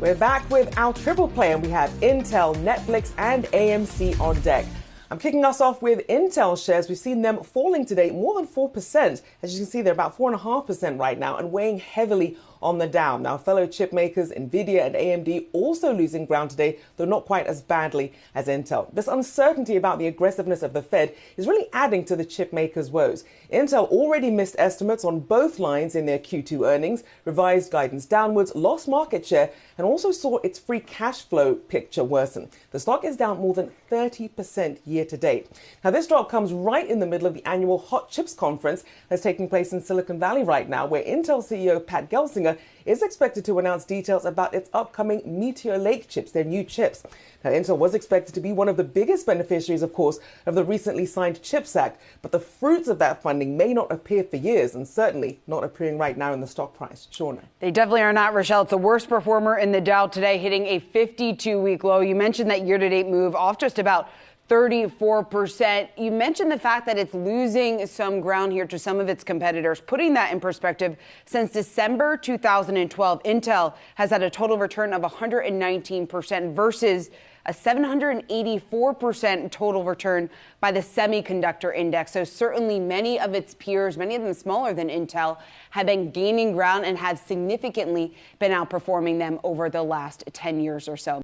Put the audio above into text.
We're back with our triple play, and we have Intel, Netflix, and AMC on deck. I'm kicking us off with Intel shares. We've seen them falling today more than 4%. As you can see, they're about 4.5% right now and weighing heavily on the down. Now, fellow chip makers Nvidia and AMD also losing ground today, though not quite as badly as Intel. This uncertainty about the aggressiveness of the Fed is really adding to the chip makers' woes. Intel already missed estimates on both lines in their Q2 earnings, revised guidance downwards, lost market share, and also saw its free cash flow picture worsen. The stock is down more than 30% year to date. Now, this drop comes right in the middle of the annual Hot Chips conference that's taking place in Silicon Valley right now, where Intel CEO Pat Gelsinger is expected to announce details about its upcoming Meteor Lake chips, their new chips. Now, Intel was expected to be one of the biggest beneficiaries, of course, of the recently signed CHIPS Act, but the fruits of that funding may not appear for years, and certainly not appearing right now in the stock price. Shauna. They definitely are not, Rochelle. It's the worst performer in the Dow today, hitting a 52-week low. You mentioned that year-to-date move off just about 34%. You mentioned the fact that it's losing some ground here to some of its competitors. Putting that in perspective, since December 2012, Intel has had a total return of 119% versus a 784% total return by the semiconductor index. So certainly many of its peers, many of them smaller than Intel, have been gaining ground and have significantly been outperforming them over the last 10 years or so.